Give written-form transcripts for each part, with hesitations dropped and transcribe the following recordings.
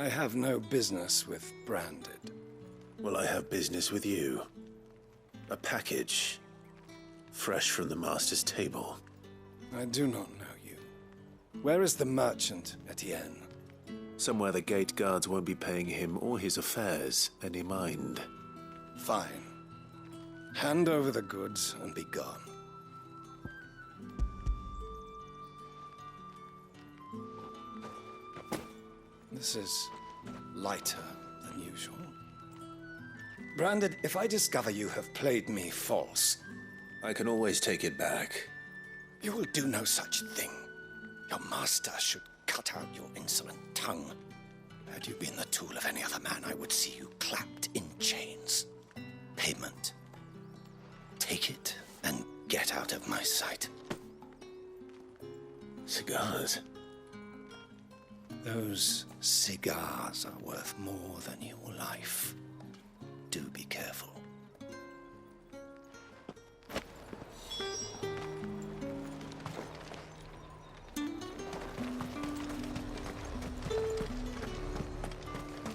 I have no business with Branded. Well, I have business with you. A package. Fresh from the Master's table. I do not know you. Where is the merchant, Etienne? Somewhere the gate guards won't be paying him or his affairs any mind. Fine. Hand over the goods and be gone. This is lighter than usual. Branded, if I discover you have played me false... I can always take it back. You will do no such thing. Your master should cut out your insolent tongue. Had you been the tool of any other man, I would see you clapped in chains. Payment. Take it and get out of my sight. Cigars? Those cigars are worth more than your life. Do be careful.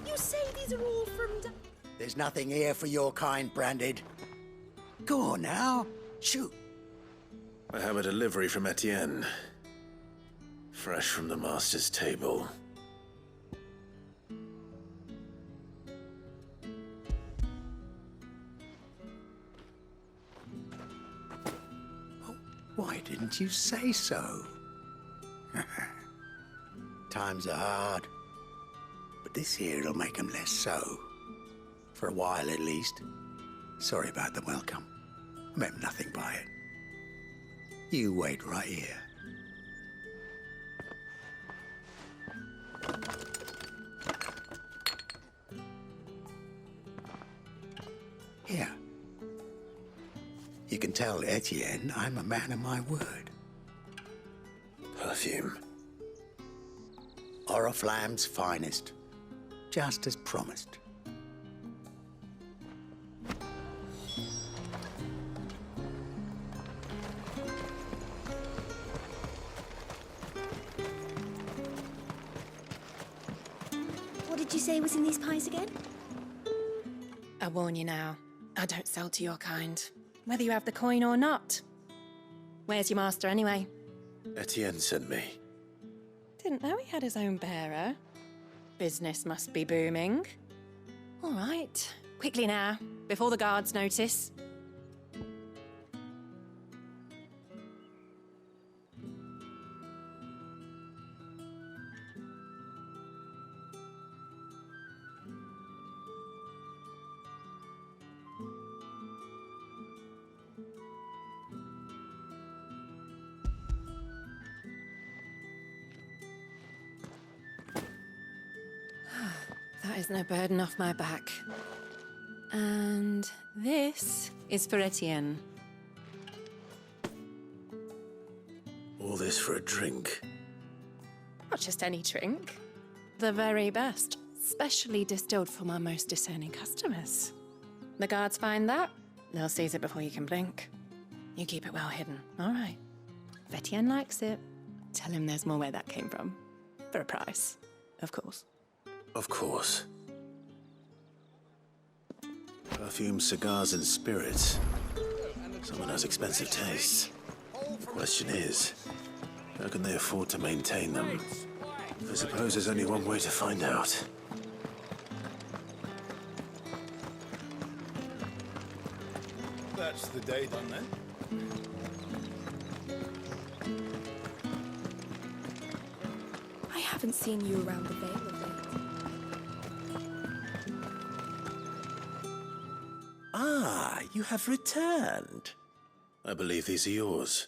You say these are all from... There's nothing here for your kind, Branded. Go on now. Shoot. I have a delivery from Etienne. Fresh from the Master's table. Why didn't you say so? Times are hard. But this here'll make 'em less so. For a while, at least. Sorry about the welcome. I meant nothing by it. You wait right here. Here. You can tell Etienne I'm a man of my word. Perfume. Oriflamme's finest. Just as promised. What did you say was in these pies again? I warn you now, I don't sell to your kind, whether you have the coin or not. Where's your master anyway? Etienne sent me. Didn't know he had his own bearer. Business must be booming. All right, quickly now, before the guards notice. That is no burden off my back. And this is for Etienne. All this for a drink. Not just any drink. The very best, specially distilled for my most discerning customers. The guards find that, they'll seize it before you can blink. You keep it well hidden, all right? If Etienne likes it, tell him there's more where that came from. For a price, of course. Of course. Perfume, cigars, and spirits. Someone has expensive tastes. The question is, how can they afford to maintain them? I suppose there's only one way to find out. That's the day done then. I haven't seen you around the Vale of late. Ah, you have returned. I believe these are yours.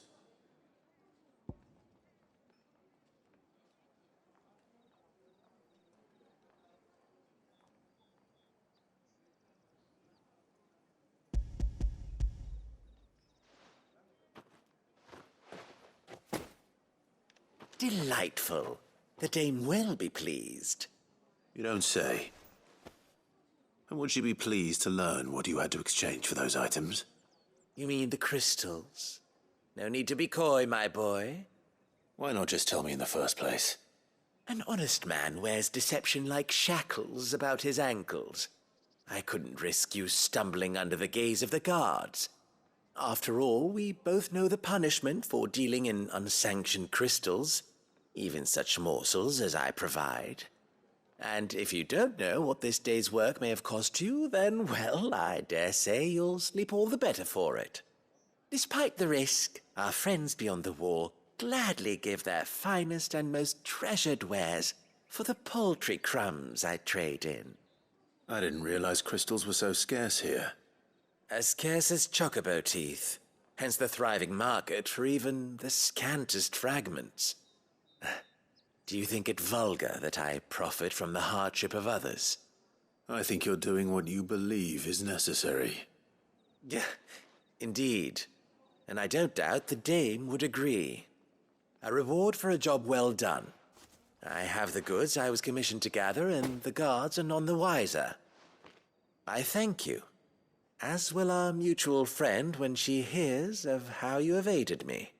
Delightful. The dame will be pleased. You don't say. And would she be pleased to learn what you had to exchange for those items? You mean the crystals? No need to be coy, my boy. Why not just tell me in the first place? An honest man wears deception like shackles about his ankles. I couldn't risk you stumbling under the gaze of the guards. After all, we both know the punishment for dealing in unsanctioned crystals, even such morsels as I provide. And if you don't know what this day's work may have cost you, then, well, I dare say you'll sleep all the better for it. Despite the risk, our friends beyond the wall gladly give their finest and most treasured wares for the paltry crumbs I trade in. I didn't realize crystals were so scarce here. As scarce as chocobo teeth, hence the thriving market for even the scantest fragments. Do you think it vulgar that I profit from the hardship of others? I think you're doing what you believe is necessary. Yeah, indeed. And I don't doubt the dame would agree. A reward for a job well done. I have the goods I was commissioned to gather, and the guards are none the wiser. I thank you, as will our mutual friend when she hears of how you have aided me.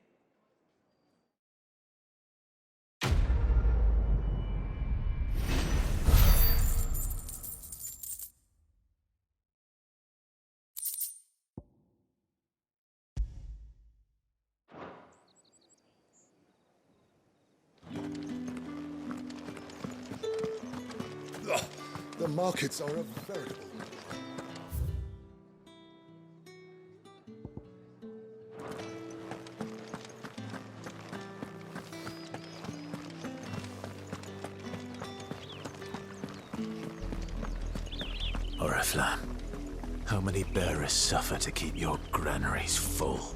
The markets are a veritable... Oriflamme, how many bearers suffer to keep your granaries full?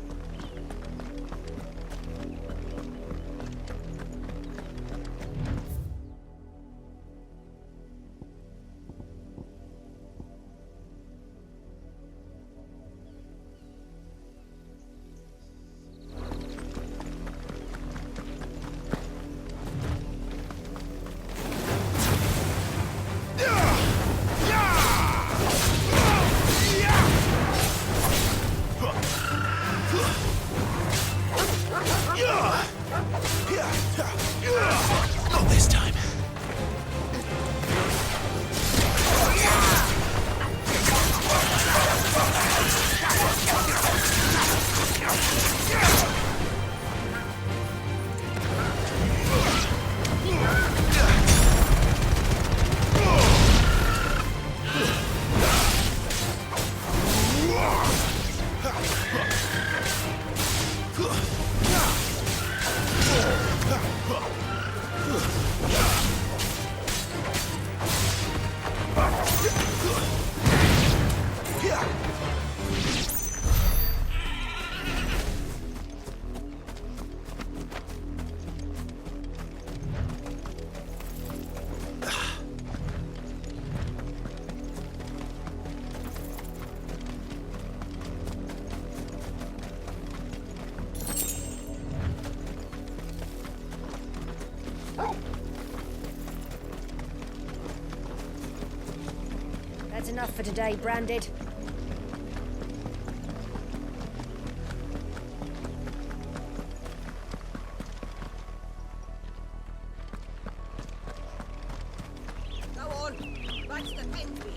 Not this time. That's enough for today, Branded. Go on, back to the pen for you.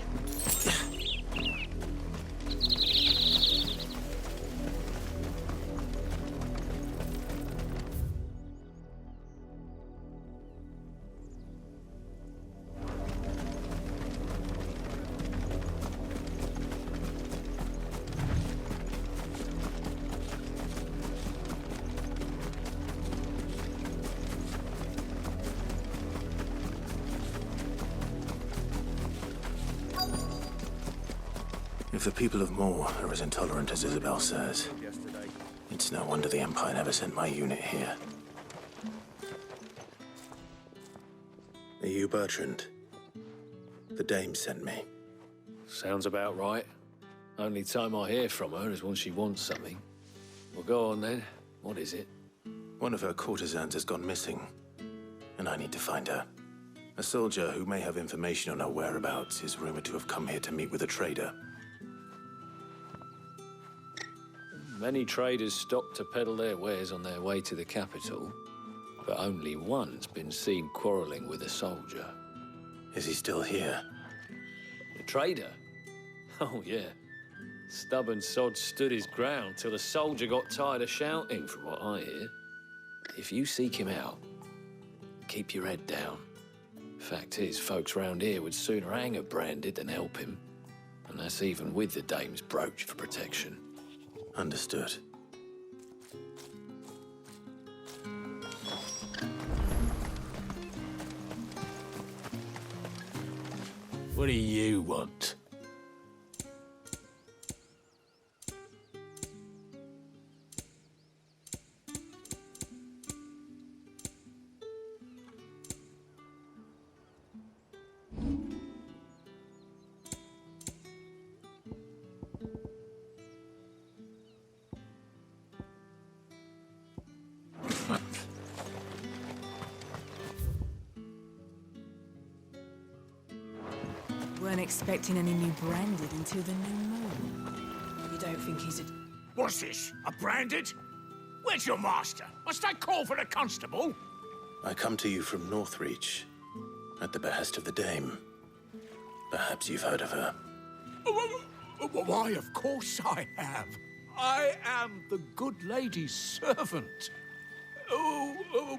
If the people of Moor are as intolerant as Isabel says, it's no wonder the Empire never sent my unit here. Are you Bertrand? The dame sent me. Sounds about right. Only time I hear from her is when she wants something. Well, go on then. What is it? One of her courtesans has gone missing, and I need to find her. A soldier who may have information on her whereabouts is rumored to have come here to meet with a trader. Many traders stop to peddle their wares on their way to the capital. but only one's been seen quarrelling with a soldier. Is he still here? The trader? Oh, yeah. Stubborn sod stood his ground till the soldier got tired of shouting, from what I hear. If you seek him out, keep your head down. Fact is, folks round here would sooner hang a branded than help him. And that's even with the dame's brooch for protection. Understood. What do you want? Weren't expecting any new branded until the new moon. You don't think he's a... What's this? A branded? Where's your master? Must I call for the constable? I come to you from Northreach, at the behest of the dame. Perhaps you've heard of her. Why, of course I have. I am the good lady's servant.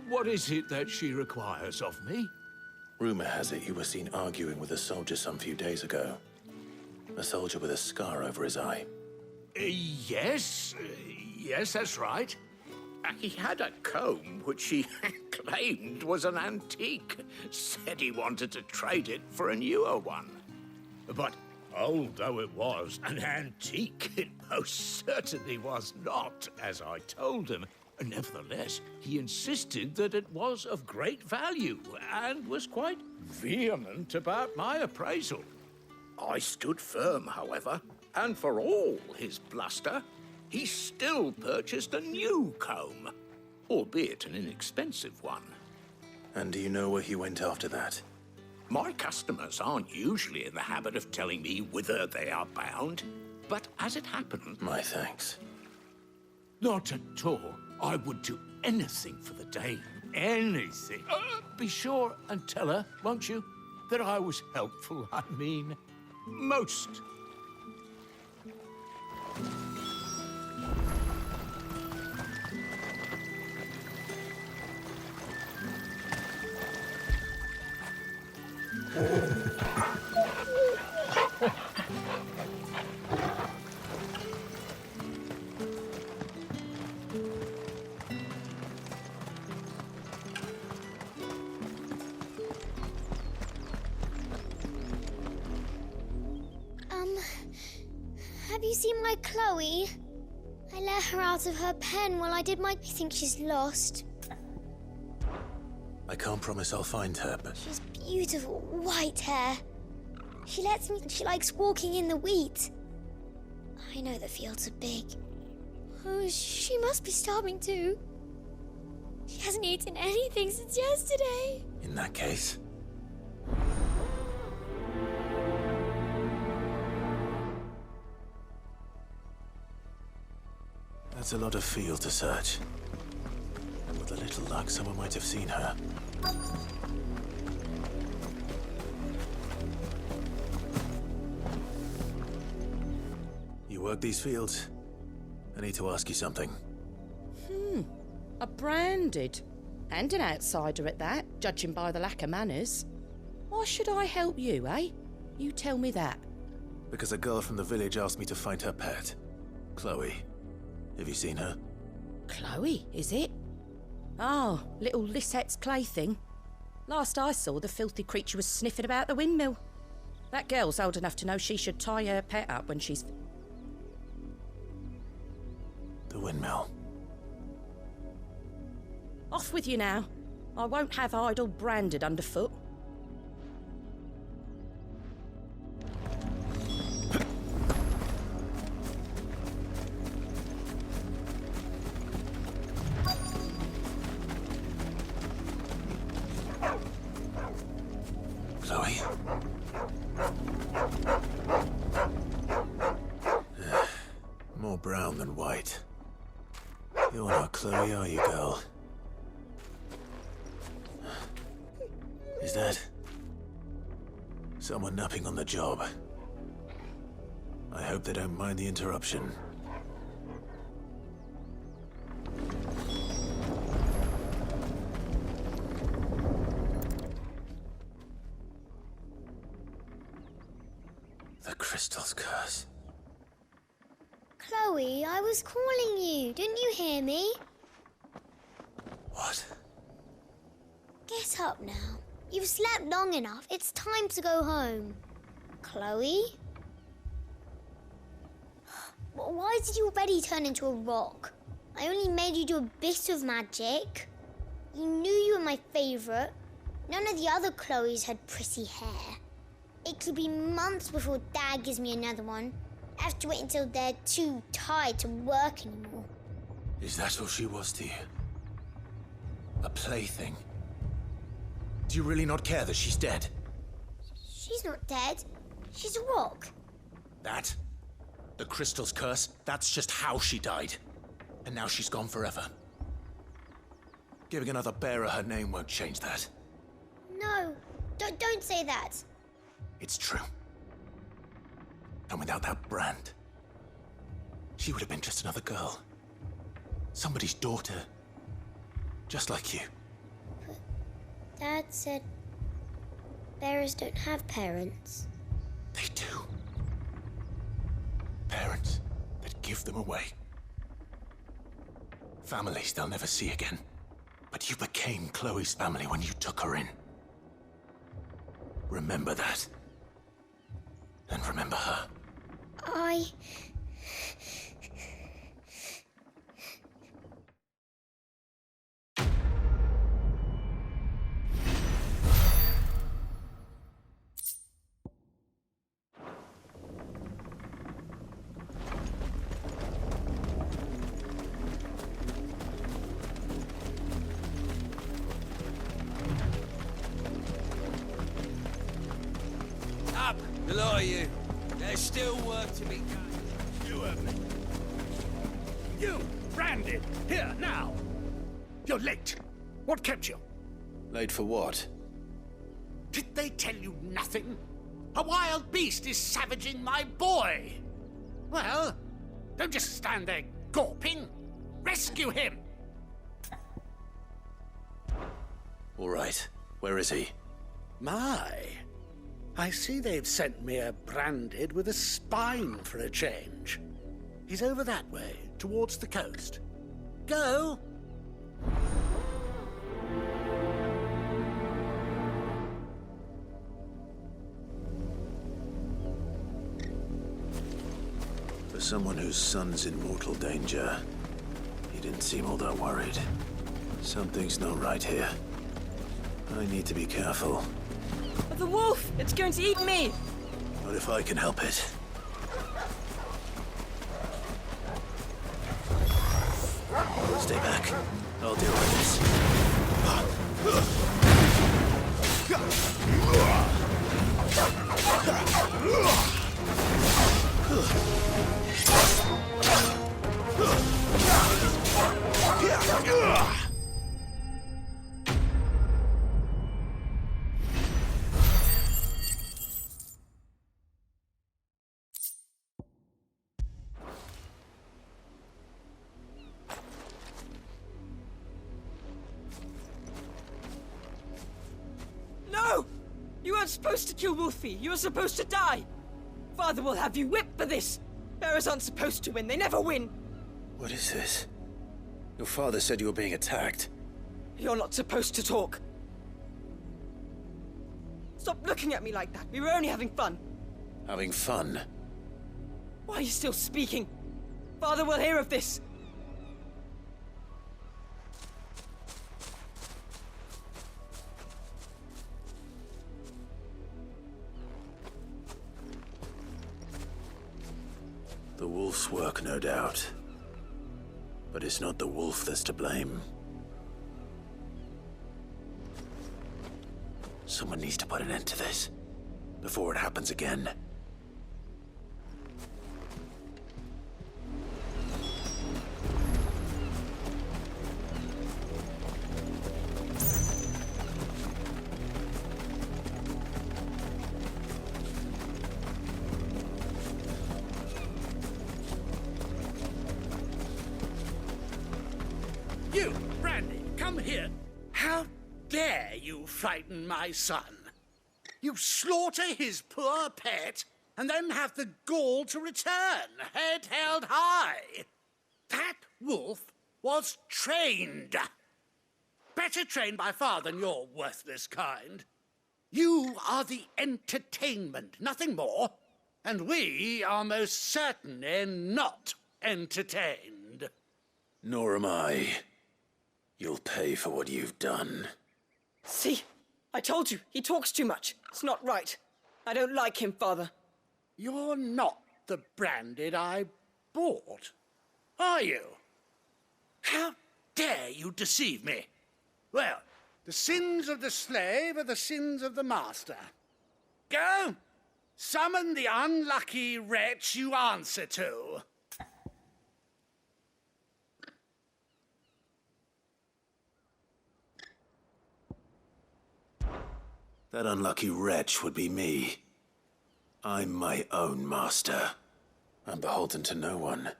What is it that she requires of me? Rumor has it you were seen arguing with a soldier some few days ago. A soldier with a scar over his eye. Yes, that's right. He had a comb which he claimed was an antique. Said he wanted to trade it for a newer one. But old though it was, an antique it most certainly was not, as I told him. Nevertheless, he insisted that it was of great value and was quite vehement about my appraisal. I stood firm, however, and for all his bluster, he still purchased a new comb, albeit an inexpensive one. And do you know where he went after that? My customers aren't usually in the habit of telling me whither they are bound, but as it happened... My thanks. Not at all. I would do anything for the dame. Anything. Be sure and tell her, won't you, that I was helpful. I mean, most. Have you seen my Chloe? I let her out of her pen while I did my... I think she's lost. I can't promise I'll find her, but... She's beautiful, white hair. She lets me... She likes walking in the wheat. I know the fields are big. Oh, she must be starving too. She hasn't eaten anything since yesterday. In that case... That's a lot of field to search. And with a little luck, someone might have seen her. You work these fields? I need to ask you something. A branded. And an outsider at that, judging by the lack of manners. Why should I help you, eh? You tell me that. Because a girl from the village asked me to find her pet, Chloe. Have you seen her? Chloe, is it? Oh, little Lisette's plaything. Last I saw, the filthy creature was sniffing about the windmill. That girl's old enough to know she should tie her pet up when she's... The windmill. Off with you now. I won't have idle branded underfoot. Chloe? More brown than white. You're not Chloe, are you, girl? Is that someone napping on the job? I hope they don't mind the interruption. The crystal's curse. Chloe, I was calling you. Didn't you hear me? What? Get up now. You've slept long enough. It's time to go home. Chloe? Why did you already turn into a rock? I only made you do a bit of magic. You knew you were my favourite. None of the other Chloes had pretty hair. It could be months before Dad gives me another one. I have to wait until they're too tired to work anymore. Is that all she was to you? A plaything? Do you really not care that she's dead? She's not dead. She's a rock. That? The crystal's curse? That's just how she died. And now she's gone forever. Giving another bearer her name won't change that. No, don't say that. It's true. And without that brand, she would have been just another girl. Somebody's daughter. Just like you. But Dad said bearers don't have parents. They do. Parents that give them away. Families they'll never see again. But you became Chloe's family when you took her in. Remember that. And remember her. Up! The lot of you. There's still work to be done. You have me. You, branded, here, now. You're late. What kept you? Late for what? Did they tell you nothing? A wild beast is savaging my boy. Well, don't just stand there gawping. Rescue him. All right. Where is he? My. I see they've sent me a branded with a spine for a change. He's over that way, towards the coast. Go! For someone whose son's in mortal danger, he didn't seem all that worried. Something's not right here. I need to be careful. The wolf! It's going to eat me! Not if I can help it. Stay back. I'll deal with this. No! You weren't supposed to kill Wolfie. You were supposed to die. Father will have you whipped for this. Bearers aren't supposed to win. They never win. What is this? Your father said you were being attacked. You're not supposed to talk. Stop looking at me like that. We were only having fun. Having fun? Why are you still speaking? Father will hear of this. The wolf's work, no doubt. But it's not the wolf that's to blame. Someone needs to put an end to this, before it happens again. You, Brandy, come here. How dare you frighten my son? You slaughter his poor pet and then have the gall to return, head held high. That wolf was trained. Better trained by far than your worthless kind. You are the entertainment, nothing more. And we are most certainly not entertained. Nor am I. You'll pay for what you've done. See? I told you, he talks too much. It's not right. I don't like him, Father. You're not the Branded I bought, are you? How dare you deceive me? Well, the sins of the slave are the sins of the master. Go! Summon the unlucky wretch you answer to. That unlucky wretch would be me. I'm my own master. I'm beholden to no one.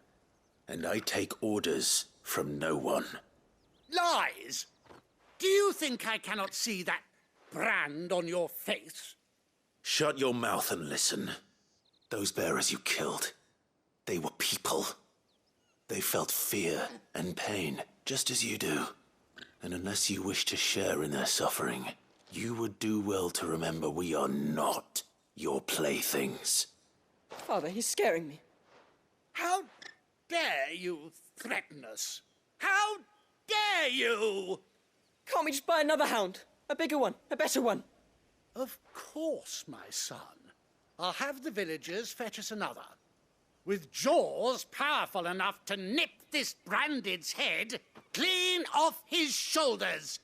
And I take orders from no one. Lies! Do you think I cannot see that brand on your face? Shut your mouth and listen. Those bearers you killed, they were people. They felt fear and pain, just as you do. And unless you wish to share in their suffering, you would do well to remember we are not your playthings. Father, he's scaring me. How dare you threaten us? How dare you? Can't we just buy another hound? A bigger one, a better one. Of course, my son. I'll have the villagers fetch us another. With jaws powerful enough to nip this Branded's head clean off his shoulders.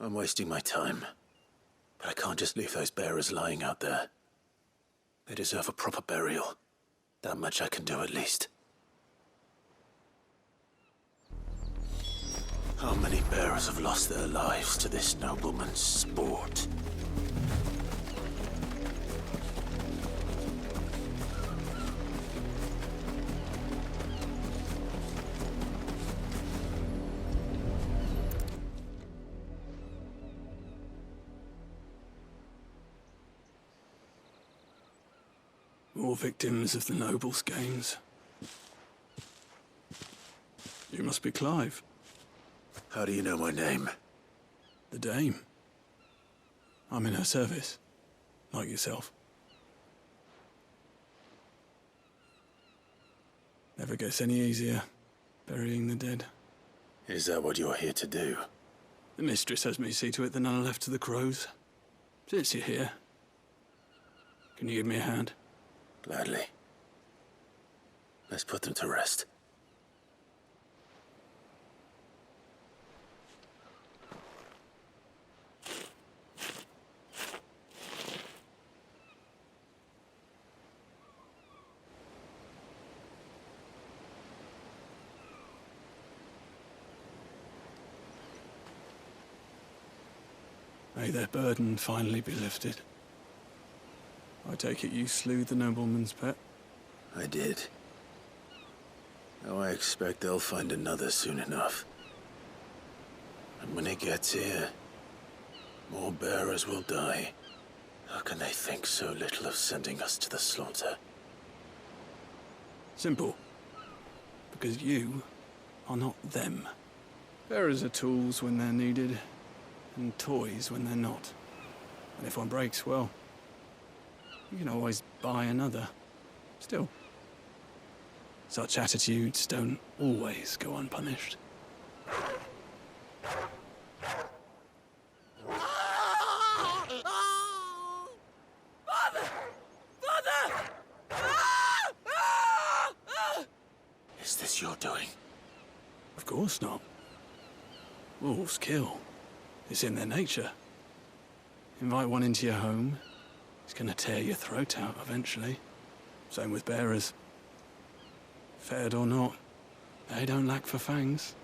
I'm wasting my time. But I can't just leave those bearers lying out there. They deserve a proper burial. That much I can do at least. How many bearers have lost their lives to this nobleman's sport? More victims of the nobles' games. You must be Clive. How do you know my name? The Dame. I'm in her service, like yourself. Never gets any easier, burying the dead. Is that what you're here to do? The mistress has me see to it that none are left to the crows. Since you're here, can you give me a hand? Gladly. Let's put them to rest. May their burden finally be lifted. I take it you slew the nobleman's pet? I did. Now I expect they'll find another soon enough. And when it gets here, more bearers will die. How can they think so little of sending us to the slaughter? Simple. Because you are not them. Bearers are tools when they're needed, and toys when they're not. And if one breaks, well, you can always buy another. Still, such attitudes don't always go unpunished. Father! Father! Is this your doing? Of course not. Wolves kill. It's in their nature. Invite one into your home, he's gonna tear your throat out eventually. Same with bearers. Fed or not, they don't lack for fangs.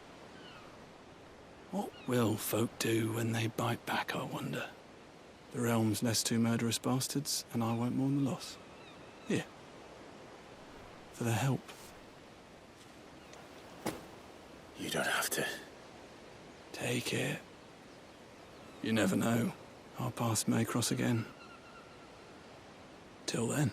What will folk do when they bite back, I wonder? The realm's less two murderous bastards, and I won't mourn the loss. Here. For their help. You don't have to. Take it. You never know. Our paths may cross again. Till then.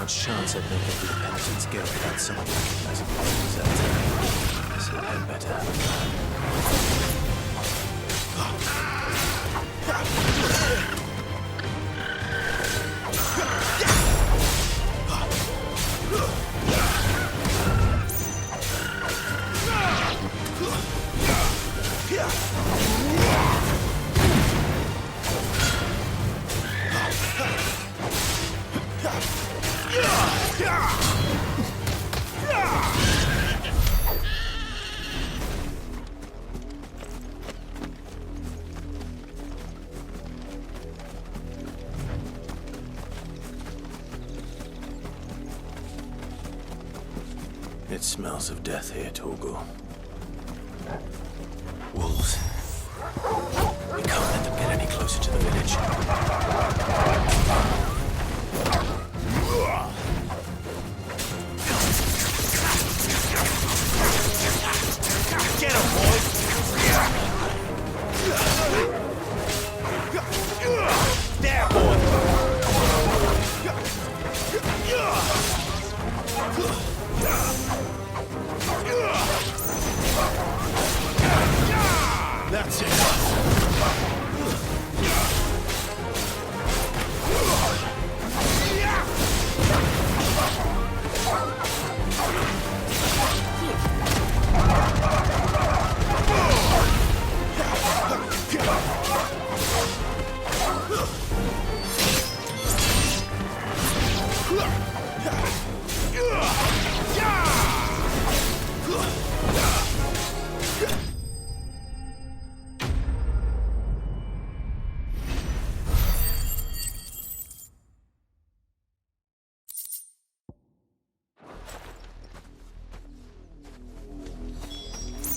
Chance I'd make it through the penitent's guild without someone recognizing me as a deserter. So I'd had better. It smells of death here, Torgal. Wolves. We can't let them get any closer to the village. Get him, boys! There, boy! That's it.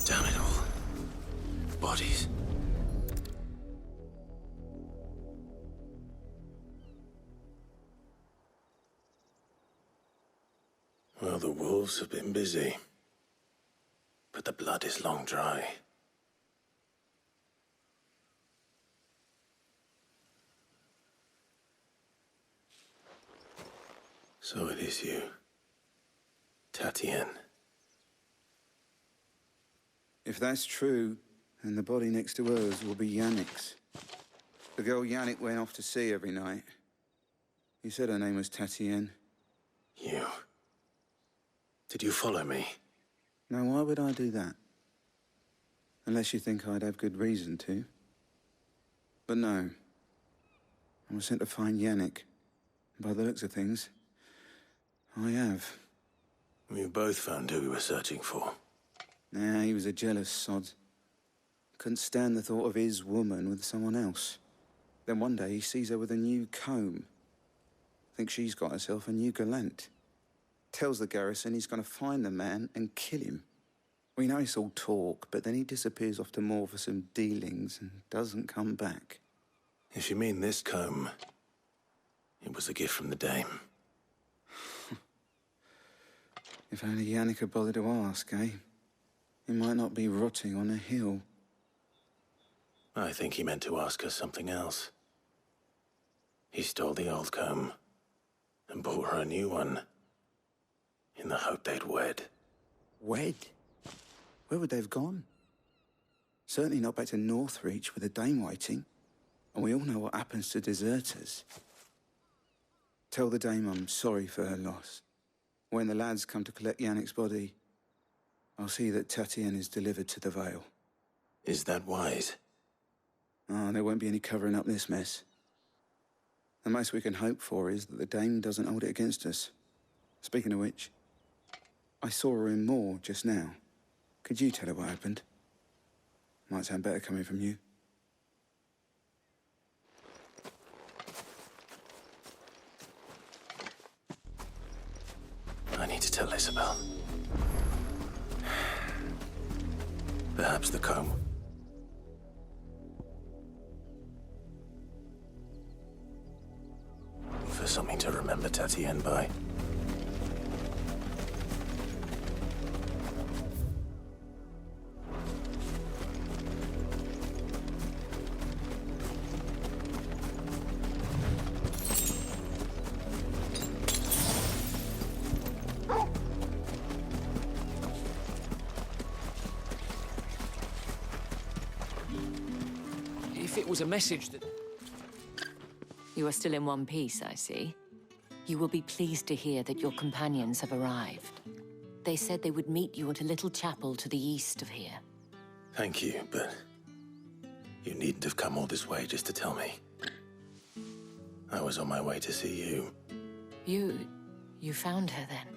Damn it all. Bodies. Well, the wolves have been busy. But the blood is long dry. So it is you, Tatienne. If that's true, then the body next to hers will be Yannick's. The girl Yannick went off to see every night. You said her name was Tatienne. You. Did you follow me? Now, why would I do that? Unless you think I'd have good reason to. But no. I was sent to find Yannick. By the looks of things, I have. We both found who we were searching for. Nah, he was a jealous sod. Couldn't stand the thought of his woman with someone else. Then one day he sees her with a new comb. Thinks she's got herself a new gallant. Tells the garrison he's gonna find the man and kill him. We know it's all talk, but then he disappears off to Moor for some dealings and doesn't come back. If you mean this comb, it was a gift from the dame. If only Yannick had bothered to ask, eh? He might not be rotting on a hill. I think he meant to ask us something else. He stole the old comb. and bought her a new one, in the hope they'd wed. Wed? Where would they have gone? Certainly not back to Northreach with a dame waiting. And we all know what happens to deserters. Tell the dame I'm sorry for her loss. When the lads come to collect Yannick's body, I'll see that Tatienne is delivered to the Vale. Is that wise? Oh, there won't be any covering up this mess. The most we can hope for is that the dame doesn't hold it against us. Speaking of which, I saw her in Moor just now. Could you tell her what happened? Might sound better coming from you. I need to tell Isabel. Perhaps the comb. For something to remember Tatienne by. If it was a message that... You are still in one piece, I see. You will be pleased to hear that your companions have arrived. They said they would meet you at a little chapel to the east of here. Thank you, but you needn't have come all this way just to tell me. I was on my way to see you. You found her then?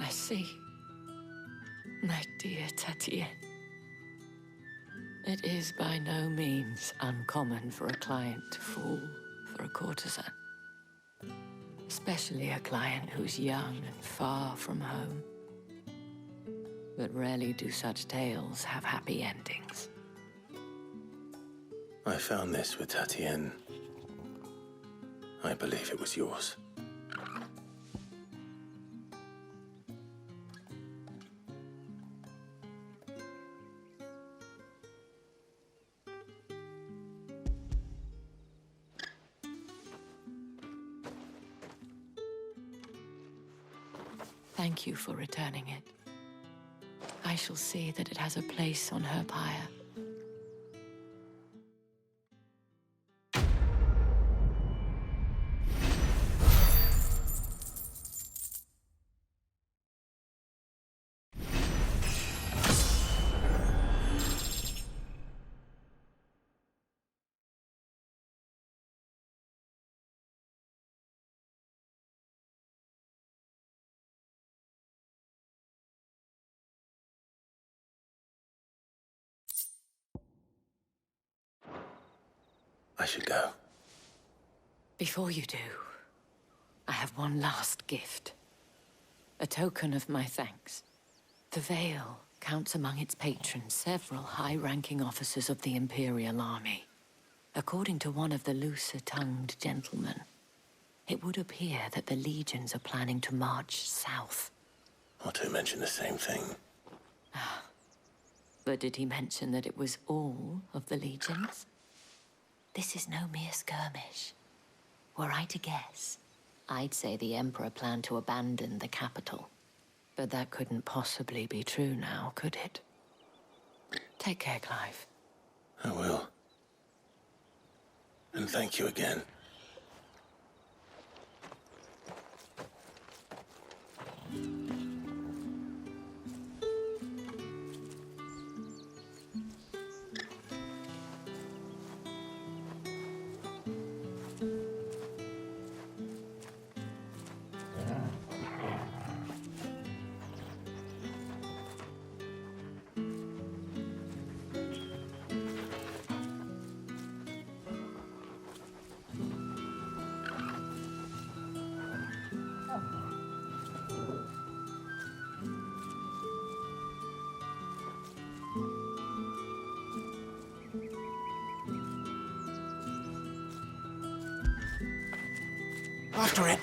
I see. My dear Tatienne. It is by no means uncommon for a client to fall for a courtesan. Especially a client who's young and far from home. But rarely do such tales have happy endings. I found this with Tatienne. I believe it was yours. Thank you for returning it. I shall see that it has a place on her pyre. I should go. Before you do, I have one last gift. A token of my thanks. The Vale counts among its patrons several high-ranking officers of the Imperial Army. According to one of the looser-tongued gentlemen, it would appear that the legions are planning to march south. Not to mention the same thing. But did he mention that it was all of the legions? This is no mere skirmish. Were I to guess, I'd say the Emperor planned to abandon the capital. But that couldn't possibly be true now, could it? Take care, Clive. I will. And thank you again. After it.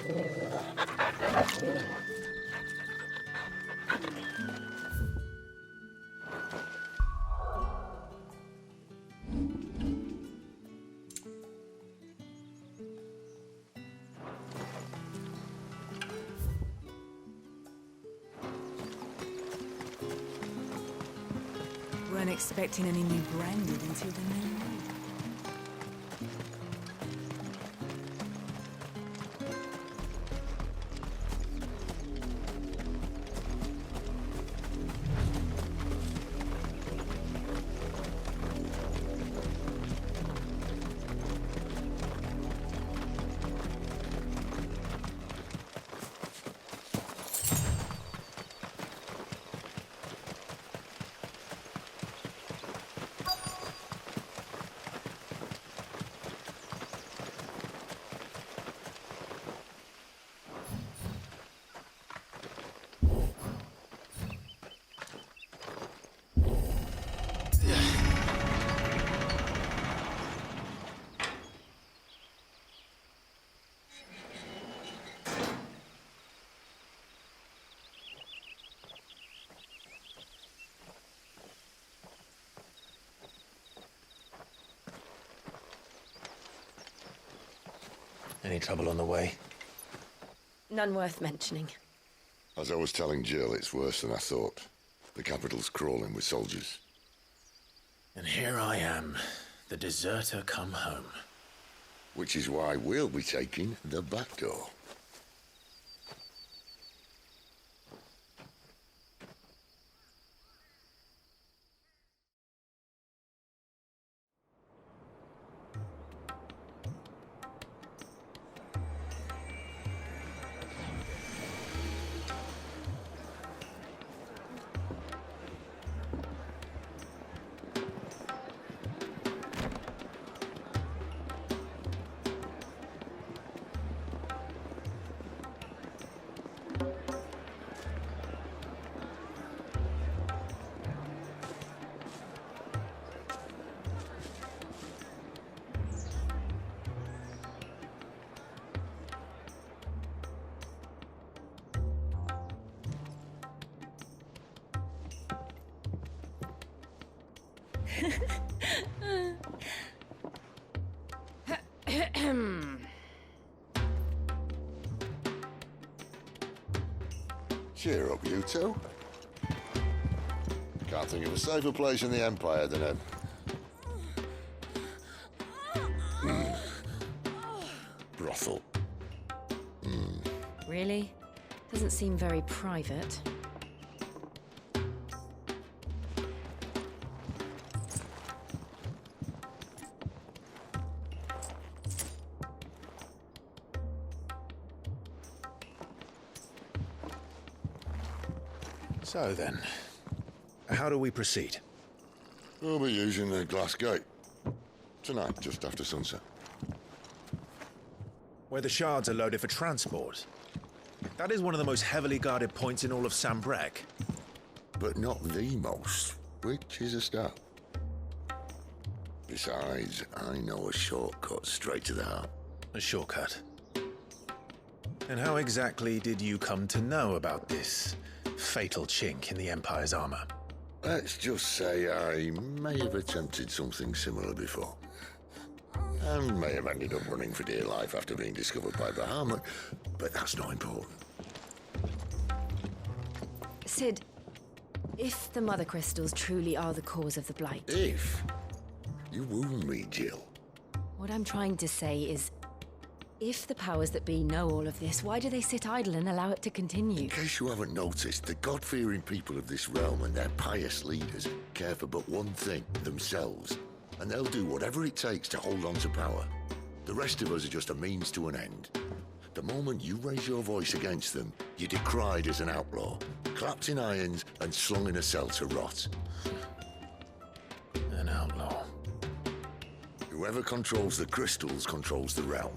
Weren't expecting any new branded until the new moon. Any trouble on the way? None worth mentioning. As I was telling Jill, it's worse than I thought. The capital's crawling with soldiers. And here I am, the deserter come home. Which is why we'll be taking the back door. Cheer up, you two. Can't think of a safer place in the Empire than a... brothel. Really? Doesn't seem very private. So then, how do we proceed? We'll be using the glass gate. Tonight, just after sunset. Where the shards are loaded for transport. That is one of the most heavily guarded points in all of Sambrec. But not the most, which is a start. Besides, I know a shortcut straight to the heart. A shortcut? And how exactly did you come to know about this fatal chink in the Empire's armor? Let's just say I may have attempted something similar before. And may have ended up running for dear life after being discovered by Bahamut, but that's not important. Sid, if the Mother Crystals truly are the cause of the Blight... If? You wound me, Jill. What I'm trying to say is, if the powers that be know all of this, why do they sit idle and allow it to continue? In case you haven't noticed, the God-fearing people of this realm and their pious leaders care for but one thing, themselves. And they'll do whatever it takes to hold on to power. The rest of us are just a means to an end. The moment you raise your voice against them, you're decried as an outlaw, clapped in irons and slung in a cell to rot. An outlaw. Whoever controls the crystals controls the realm.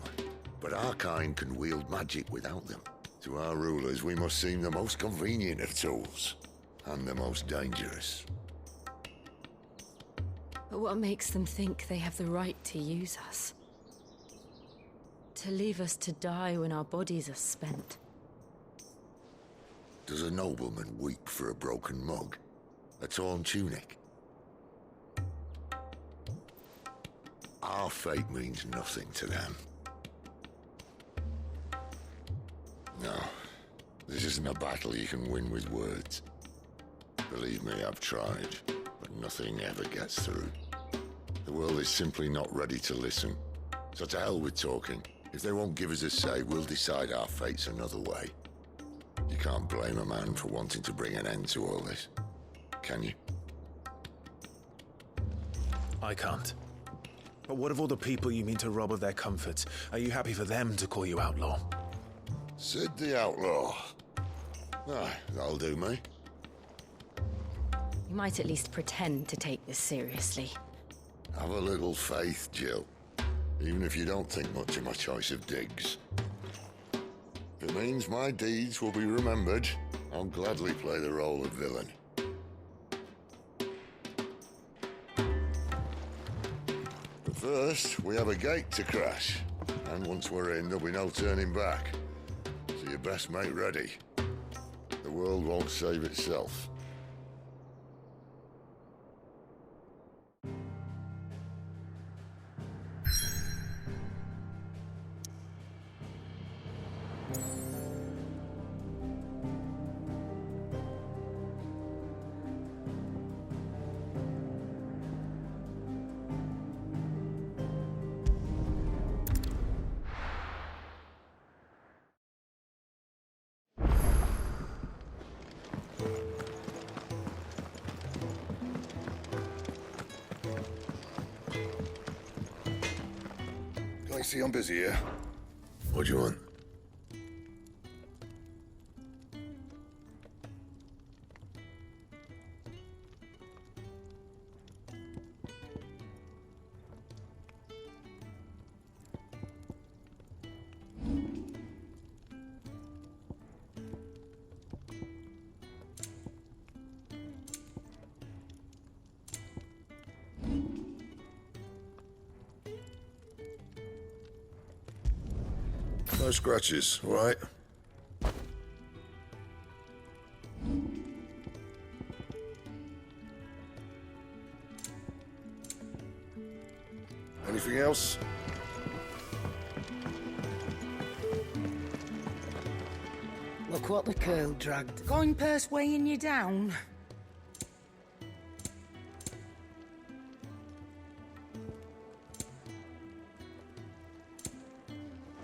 But our kind can wield magic without them. To our rulers, we must seem the most convenient of tools. And the most dangerous. But what makes them think they have the right to use us? To leave us to die when our bodies are spent? Does a nobleman weep for a broken mug? A torn tunic? Our fate means nothing to them. No, this isn't a battle you can win with words. Believe me, I've tried, but nothing ever gets through. The world is simply not ready to listen. So to hell with talking. If they won't give us a say, we'll decide our fates another way. You can't blame a man for wanting to bring an end to all this, can you? I can't. But what of all the people you mean to rob of their comforts? Are you happy for them to call you outlaw? Sid the Outlaw. Aye, that'll do me. You might at least pretend to take this seriously. Have a little faith, Jill. Even if you don't think much of my choice of digs. If it means my deeds will be remembered, I'll gladly play the role of villain. But first, we have a gate to crash. And once we're in, there'll be no turning back. So you best make ready. The world won't save itself. I see I'm busy here. What do you want? No scratches, all right? Anything else? Look what the curl dragged. Coin purse weighing you down.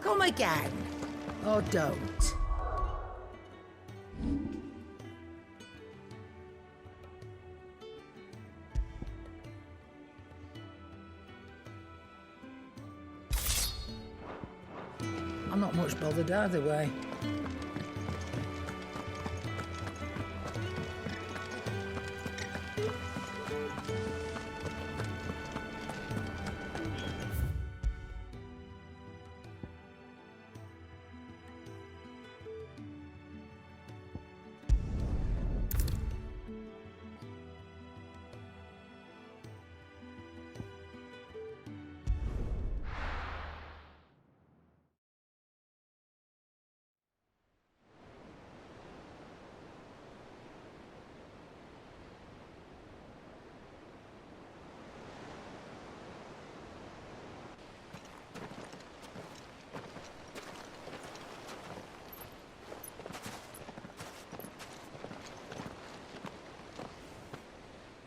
Come again. Or don't. I'm not much bothered either way.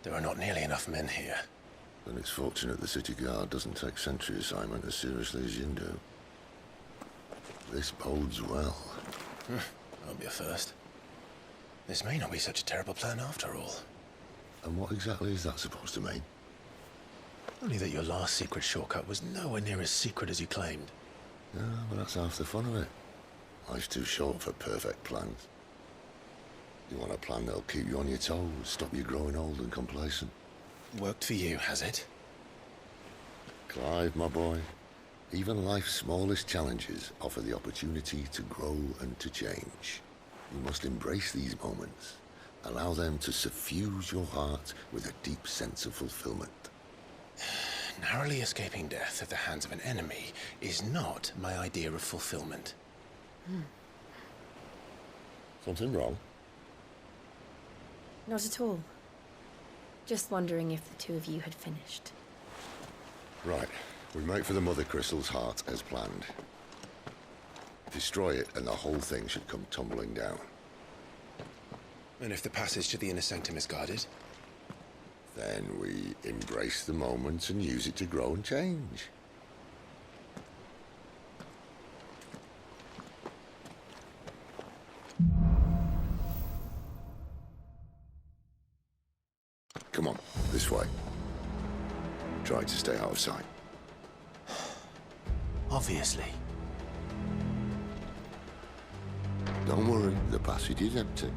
There are not nearly enough men here. Then it's fortunate the city guard doesn't take sentry assignment as seriously as you do. This bodes well. Won't be a first. This may not be such a terrible plan after all. And what exactly is that supposed to mean? Only that your last secret shortcut was nowhere near as secret as you claimed. Yeah, but that's half the fun of it. Life's too short for perfect plans. You want a plan that'll keep you on your toes, stop you growing old and complacent. Worked for you, has it? Clive, my boy, even life's smallest challenges offer the opportunity to grow and to change. You must embrace these moments. Allow them to suffuse your heart with a deep sense of fulfillment. Narrowly escaping death at the hands of an enemy is not my idea of fulfillment. Something wrong? Not at all. Just wondering if the two of you had finished. Right. We make for the Mother Crystal's heart as planned. Destroy it and the whole thing should come tumbling down. And if the passage to the inner sanctum is guarded? Then we embrace the moment and use it to grow and change. Come on, this way. Try to stay out of sight. Obviously. Don't worry, the passage is empty.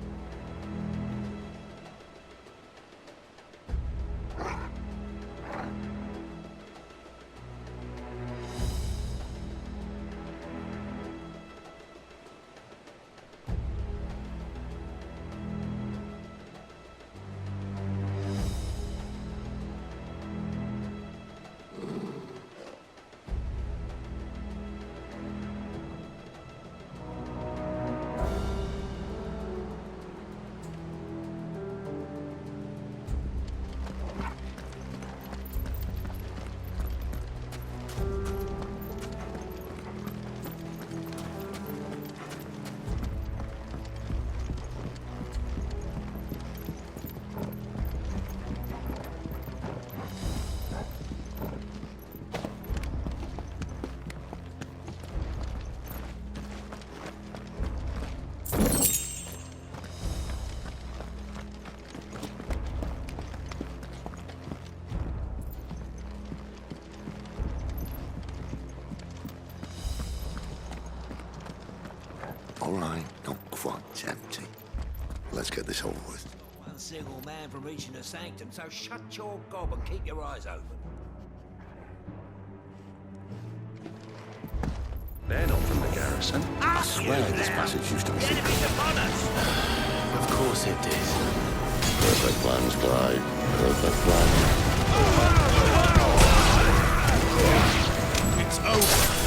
All right, not quite empty. Let's get this over with. One single man from reaching the sanctum, so shut your gob and keep your eyes open. They're not from the garrison. I swear this passage used to be secret. Of course it did. Perfect plans, Clyde. Perfect plans. It's over.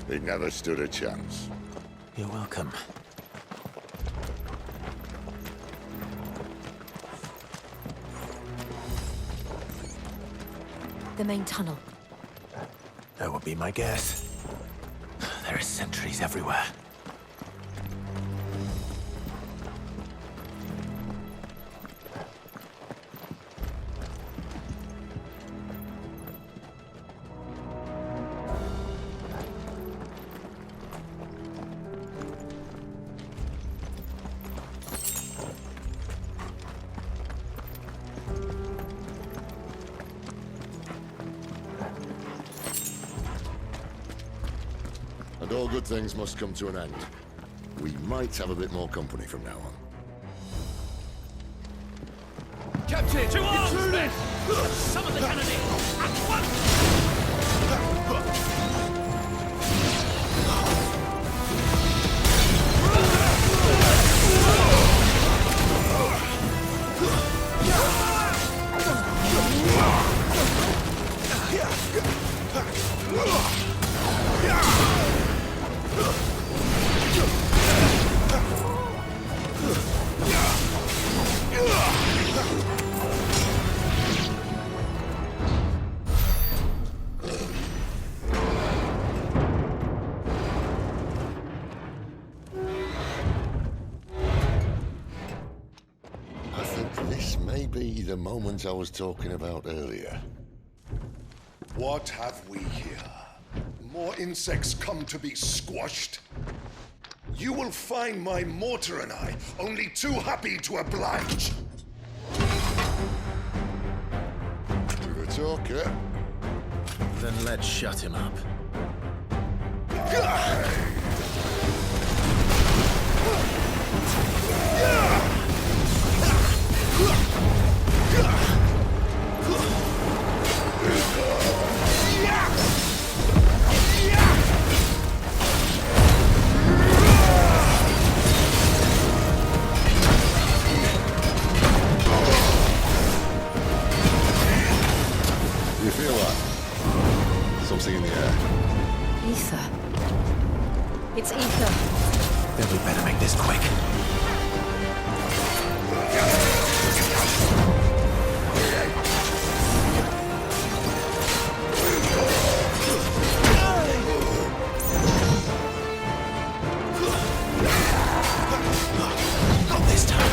They never stood a chance. You're welcome. The main tunnel. That would be my guess. There are sentries everywhere. And all good things must come to an end. We might have a bit more company from now on. Captain! To arms, men! Summon the cannonade! At once! Be the moment I was talking about earlier. What have we here? More insects come to be squashed? You will find my mortar and I only too happy to oblige. You're a talker. Then let's shut him up. Yeah! something in the air. Ether. It's ether. Then we better make this quick. Not this time.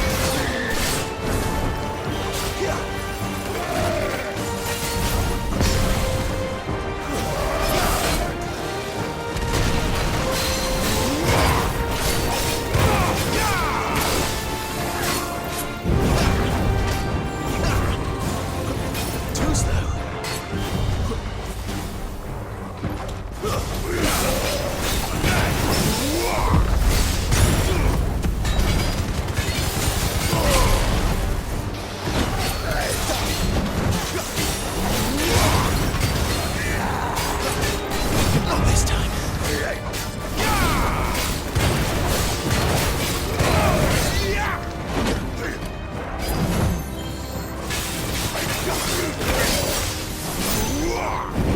Too slow. Not this time.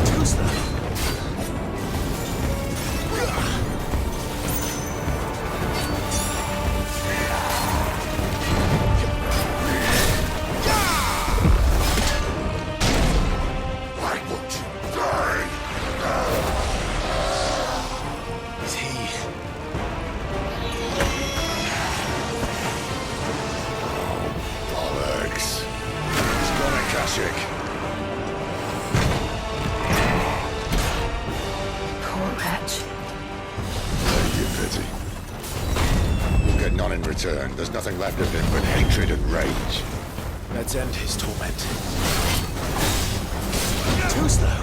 Too slow. Why won't you die? Is he? Bollocks. He's got a Kashyyyk. Poor wretch. Take your pity. We'll get none in return. There's nothing left of him but hatred and rage. Let's end his torment. Too slow.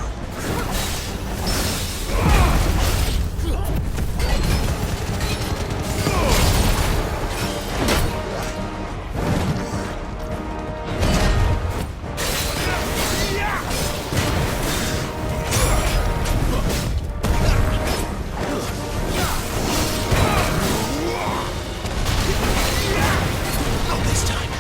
Not this time.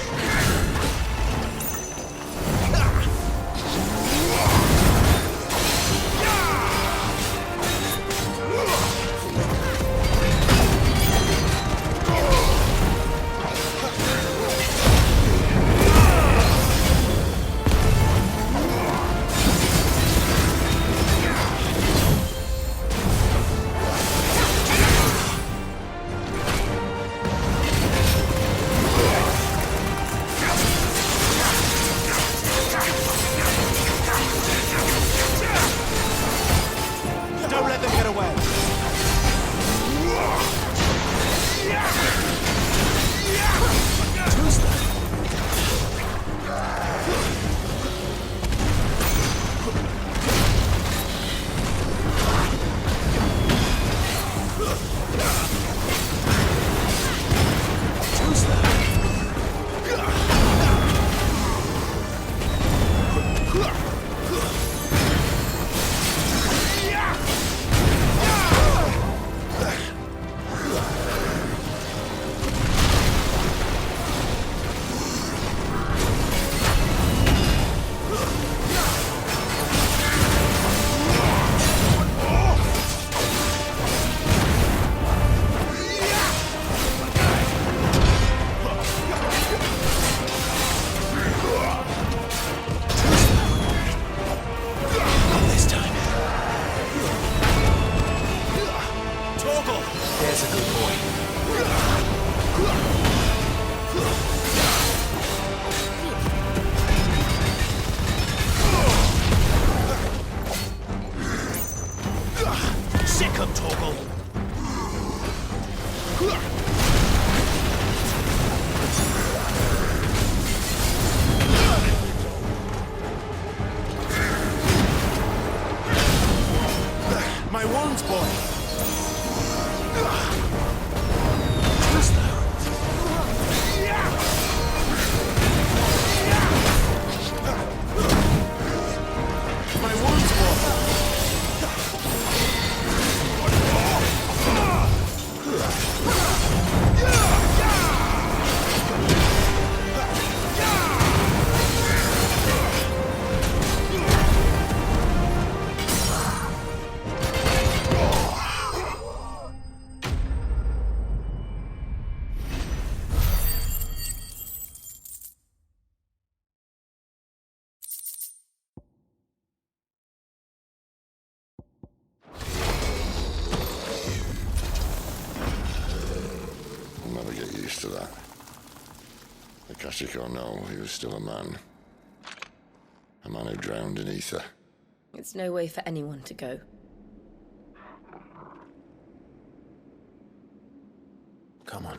to that. Akashic or no, he was still a man. A man who drowned in ether. It's no way for anyone to go. Come on.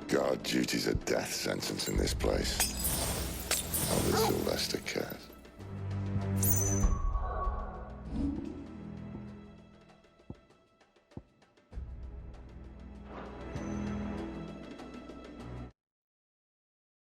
Guard duty's a death sentence in this place. How little Sylvester cares.